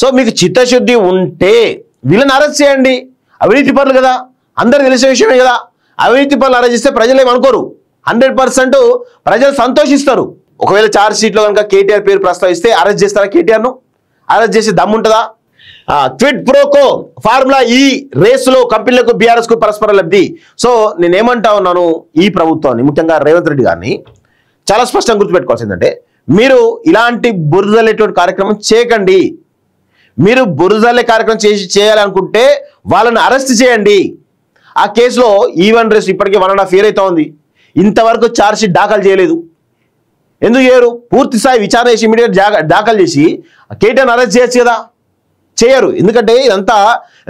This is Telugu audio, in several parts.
సో మీకు చిత్తశుద్ధి ఉంటే వీళ్ళని అరెస్ట్ చేయండి. అవినీతి పరులు కదా, అందరు తెలిసే విషయమే కదా. అవినీతి పరులు అరెస్ట్ చేస్తే ప్రజలు ఏమనుకోరు, 100% ప్రజలు సంతోషిస్తారు. ఒకవేళ ఛార్జ్ షీట్లో కనుక కేటీఆర్ పేరు ప్రస్తావిస్తే అరెస్ట్ చేస్తారా? కేటీఆర్ను అరెస్ట్ చేసి దమ్ముంటుందా? క్విడ్ ప్రోకో ఫార్ములా ఈ రేసులో కంపెనీలకు బీఆర్ఎస్ కు పరస్పర లబ్ధి. సో నేనేమంటా ఉన్నాను, ఈ ప్రభుత్వాన్ని ముఖ్యంగా రేవంత్ రెడ్డి గారిని చాలా స్పష్టంగా గుర్తుపెట్టుకోవాల్సిందంటే, మీరు ఇలాంటి బురదలేటువంటి కార్యక్రమం చేయకండి. మీరు బురదలే కార్యక్రమం చేయాలనుకుంటే వాళ్ళని అరెస్ట్ చేయండి. ఆ కేసులో ఈవెన్ రేస్ ఇప్పటికీ 1.5 years అవుతా ఉంది, ఇంతవరకు ఛార్జ్ షీట్ దాఖలు చేయలేదు. ఎందుకు చేయరు? పూర్తి స్థాయి విచారణ చేసి ఇమీడియట్ దాఖలు చేసి కేటీఆర్ని అరెస్ట్ చేయొచ్చు కదా, చేయరు. ఎందుకంటే ఇదంతా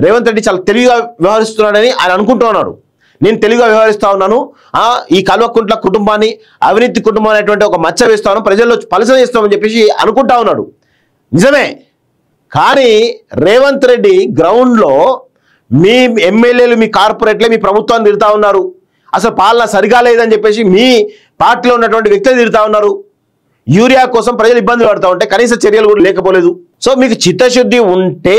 రేవంత్ రెడ్డి చాలా తెలివిగా వ్యవహరిస్తున్నాడని ఆయన అనుకుంటున్నాడు. నేను తెలివిగా వ్యవహరిస్తా ఉన్నాను, ఈ కల్వకుంట్ల కుటుంబాన్ని అవినీతి కుటుంబం అనేటువంటి ఒక మచ్చ వేస్తాను, ప్రజల్లో పలస చేస్తామని చెప్పేసి అనుకుంటా ఉన్నాడు. నిజమే, కానీ రేవంత్ రెడ్డి గ్రౌండ్లో మీ ఎమ్మెల్యేలు మీ కార్పొరేట్లే మీ ప్రభుత్వాన్ని తిడతా ఉన్నారు. అసలు పాలన సరిగా లేదని చెప్పేసి మీ పార్టీలో ఉన్నటువంటి వ్యక్తులు తిడతా ఉన్నారు. యూరియా కోసం ప్రజలు ఇబ్బందులు పడుతూ ఉంటే కనీస చర్యలు కూడా లేకపోలేదు. సో మీకు చిత్తశుద్ధి ఉంటే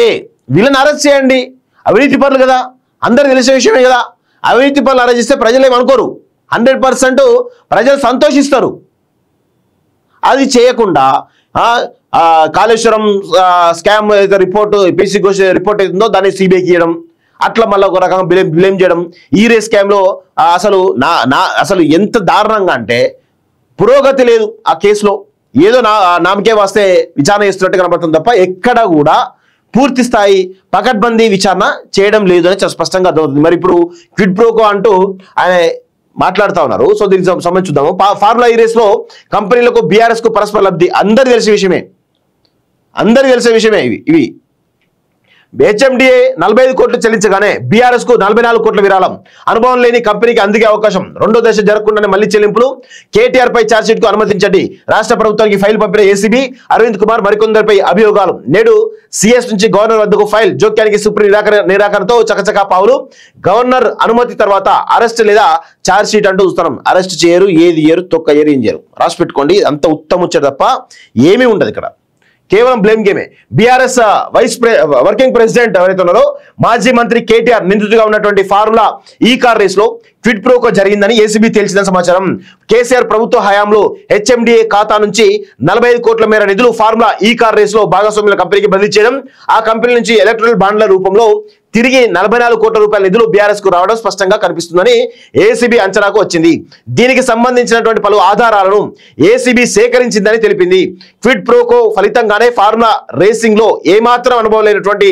వీళ్ళని అరెస్ట్ చేయండి. అవినీతి పరులు కదా, అందరు తెలిసే విషయమే కదా. అవినీతి పరులు అరెస్ట్ చేస్తే ప్రజలు ఏమనుకోరు, 100% ప్రజలు సంతోషిస్తారు. అది చేయకుండా Kaleshwaram scam report PC Ghosh report అవుతుందో దాన్ని సిబిఐకి ఇవ్వడం, అట్లా మళ్ళీ ఒక రకంగా బ్లేమ్ చేయడం. ఈ రే స్కామ్లో అసలు ఎంత దారుణంగా అంటే పురోగతి లేదు ఆ కేసులో. ఏదో నామకే వస్తే విచారణ చేస్తున్నట్టు కనబడుతుంది తప్ప ఎక్కడ కూడా పూర్తి స్థాయి పకడ్బందీ విచారణ చేయడం లేదు అని చాలా స్పష్టంగా అర్థమవుతుంది. మరి ఇప్పుడు క్విడ్ ప్రోకో అంటూ ఆయన మాట్లాడుతూ ఉన్నారు. సో దీనికి సంబంధించి చూద్దాము. ఫార్ములా ఈ రేస్లో కంపెనీలకు బీఆర్ఎస్ కు పరస్పర లబ్ధి అందరికీ తెలిసే విషయమే. ఇవి హెచ్ఎండిఏ 45 కోట్లు చెల్లించగానే బీఆర్ఎస్ కు 44 కోట్ల విరాళం. అనుభవం లేని కంపెనీకి అందుకే అవకాశం. 2వ దశ జరగకుండానే మళ్లీ చెల్లింపులు. కేటీఆర్ పై ఛార్జ్షీట్ కు అనుమతించండి. రాష్ట్ర ప్రభుత్వానికి ఫైల్ పంపిన ఏసీబీ అరవింద్ కుమార్ మరికొందరిపై అభియోగాలు. నేడు సీఎస్ నుంచి గవర్నర్ వద్దకు ఫైల్. జోక్యానికి సుప్రీం నిరాకరణతో చకచకా పావులు. గవర్నర్ అనుమతి తర్వాత అరెస్ట్ లేదా ఛార్జ్షీట్ అంటూ చూస్తున్నాం. అరెస్ట్ చేయరు, ఏది చేయరు, తొక్క చేయరు, ఏం చేయరు. రాసి పెట్టుకోండి, అంత ఉత్తముచ్చట తప్ప ఏమీ ఉండదు ఇక్కడ. కేవలం బ్లేమ్ గేమే. బీఆర్ఎస్ వర్కింగ్ ప్రెసిడెంట్ ఎవరైతే ఉన్నారో మాజీ మంత్రి కేటీఆర్ నిందితుడిగా ఉన్నటువంటి ఫార్ములా ఈ కార్ రేస్ లో క్విడ్ ప్రోకో జరిగిందని ఏసీబీ తేల్చిందని సమాచారం. కేసీఆర్ ప్రభుత్వ హయాంలో హెచ్ఎండిఏ ఖాతా నుంచి 45 కోట్ల మేర నిధులు ఫార్ములా ఈ కార్ రేస్ లో భాగస్వామ్యుల కంపెనీకి బదిలీ చేయడం, ఆ కంపెనీ నుంచి ఎలక్ట్రల్ బాండ్ల రూపంలో తిరిగి 44 కోట్ల రూపాయల నిధులు బీఆర్ఎస్ కు రావడం స్పష్టంగా కనిపిస్తుందని ఏసీబీ అంచనాకు వచ్చింది. దీనికి సంబంధించినటువంటి పలు ఆధారాలను ఏసీబీ సేకరించిందని తెలిపింది. క్విడ్ ప్రోకో ఫలితంగానే ఫార్ములా రేసింగ్ లో ఏమాత్రం అనుభవం లేనటువంటి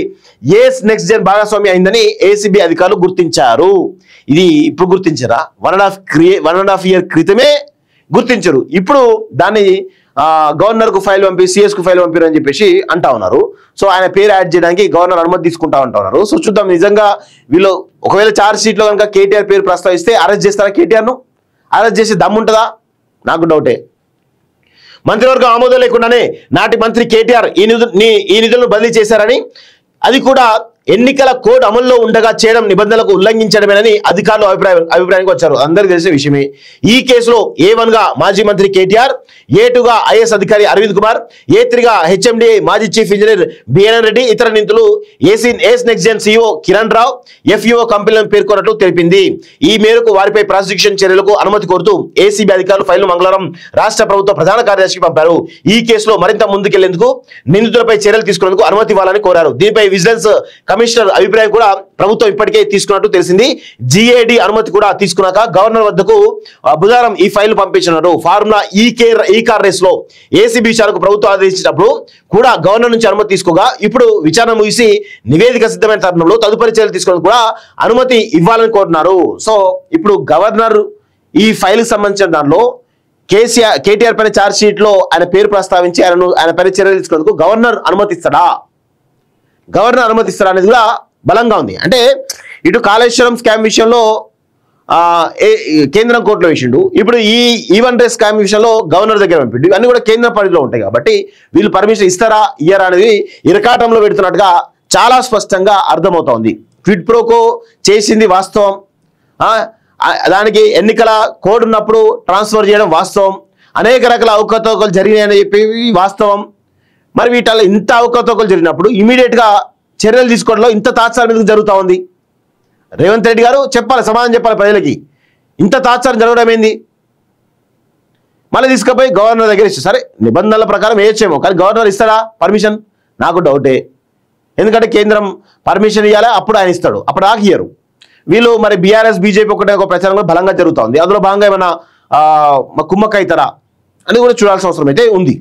ఏస్ నెక్స్ట్ జెన్ భాగస్వామి అయిందని ఏసీబీ అధికారులు గుర్తించారు. ఇది ఇప్పుడు గుర్తించారా? 1.5 year క్రితమే గుర్తించరు. ఇప్పుడు దాన్ని గవర్నర్ కు ఫైల్ పంపి సిఎస్ కు ఫైల్ పంపారు అని చెప్పేసి అంటా ఉన్నారు. సో ఆయన పేరు యాడ్ చేయడానికి గవర్నర్ అనుమతి తీసుకుంటా ఉన్నారు. సో చూద్దాం, నిజంగా వీళ్ళు ఒకవేళ ఛార్జ్ షీట్ లో కనుక కేటీఆర్ పేరు ప్రస్తావిస్తే అరెస్ట్ చేస్తారా? కేటీఆర్ను అరెస్ట్ చేసి దమ్ముంటుందా? నాకు డౌటే. మంత్రివర్గం ఆమోదం లేకుండానే నాటి మంత్రి కేటీఆర్ ఈ నిధులను బదిలీ చేశారని, అది కూడా ఎన్నికల కోడ్ అమల్లో ఉండగా చేయడం నిబంధనలకు ఉల్లంఘించడమేనని అధికారులు అభిప్రాయానికి వచ్చారు. అందరికీ తెలిసిన విషయమే. ఈ కేసులో A1 గా మాజీ మంత్రి కేటీఆర్, A2 గా ఐఏఎస్ అధికారి అరవింద్ కుమార్, A3 గా హెచ్ఎండిఏ మాజీ చీఫ్ ఇంజనీర్ బిఎన్ రెడ్డి, ఇతర నిందితులు ఏస్ నెక్స్ట్ జెన్ CEO కిరణ్ రావు, FEO కంపెనీలను పేర్కొన్నట్లు తెలిపింది. ఈ మేరకు వారిపై ప్రాసిక్యూషన్ చర్యలకు అనుమతి కోరుతూ ఏసీబీ అధికారులు ఫైల్ను మంగళవారం రాష్ట్ర ప్రభుత్వ ప్రధాన కార్యదర్శికి పంపారు. ఈ కేసులో మరింత ముందుకెళ్లేందుకు నిందితులపై చర్యలు తీసుకునేందుకు అనుమతి ఇవ్వాలని కోరారు. దీనిపై విజిలెన్స్ కమిషనర్ అభిప్రాయం కూడా ప్రభుత్వం ఇప్పటికే తీసుకున్నట్టు తెలిసింది. GAD అనుమతి కూడా తీసుకున్నాక గవర్నర్ వద్దకు బుధవారం ఈ ఫైల్ పంపించినారు. ఫార్ములా ఈ కార్ రేస్ లో ఏసీబీ విచారణకు ప్రభుత్వం ఆదేశించినప్పుడు కూడా గవర్నర్ నుంచి అనుమతి తీసుకోగా, ఇప్పుడు విచారణ ముగిసి నివేదిక సిద్ధమైన తరుణంలో తదుపరి చర్యలు తీసుకునేందుకు కూడా అనుమతి ఇవ్వాలని కోరుతున్నారు. సో ఇప్పుడు గవర్నర్ ఈ ఫైల్ కి సంబంధించిన దానిలో కేటీఆర్ పైన ఛార్జ్ షీట్ లో ఆయన పేరు ప్రస్తావించి ఆయన పైన చర్యలు తీసుకునేందుకు గవర్నర్ అనుమతిస్తాడా అనేది కూడా బలంగా ఉంది. అంటే ఇటు కాళేశ్వరం స్కామ్ విషయంలో కేంద్రం కోర్టులో వేసిండు, ఇప్పుడు ఈవెన్ రేస్ స్కామ్ విషయంలో గవర్నర్ దగ్గర పంపిండు. ఇవన్నీ కూడా కేంద్ర పరిధిలో ఉంటాయి కాబట్టి వీళ్ళు పర్మిషన్ ఇస్తారా ఇయ్యరా అనేది ఇరకాటంలో పెడుతున్నట్టుగా చాలా స్పష్టంగా అర్థమవుతోంది. క్విడ్ ప్రోకో చేసింది వాస్తవం, దానికి ఎన్నికల కోడ్ ఉన్నప్పుడు ట్రాన్స్ఫర్ చేయడం వాస్తవం, అనేక రకాల అవకతవకలు జరిగినాయని చెప్పి వాస్తవం. మరి వీటిలో ఇంత అవకతవకలు జరిగినప్పుడు ఇమీడియట్గా చర్యలు తీసుకోవడంలో ఇంత తాత్సారం ఎందుకు జరుగుతూ ఉంది? రేవంత్ రెడ్డి గారు చెప్పాలి, సమాధానం చెప్పాలి ప్రజలకి. ఇంత తాత్సారం జరగడం ఏంది? మళ్ళీ తీసుకుపోయి గవర్నర్ దగ్గర ఇస్తారు. సరే నిబంధనల ప్రకారం వేయచ్చేమో, కానీ గవర్నర్ ఇస్తాడా పర్మిషన్? నాకు డౌటే. ఎందుకంటే కేంద్రం పర్మిషన్ ఇవ్వాలా, అప్పుడు ఆయన ఇస్తాడు, అప్పుడు నాకు ఇయ్యరు. వీళ్ళు మరి బీఆర్ఎస్ బీజేపీ ఒకటే ఒక ప్రచారం కూడా బలంగా జరుగుతూ ఉంది. అందులో భాగంగా ఏమైనా కుమ్మక్క అవుతారా అని కూడా చూడాల్సిన అవసరం అయితే ఉంది.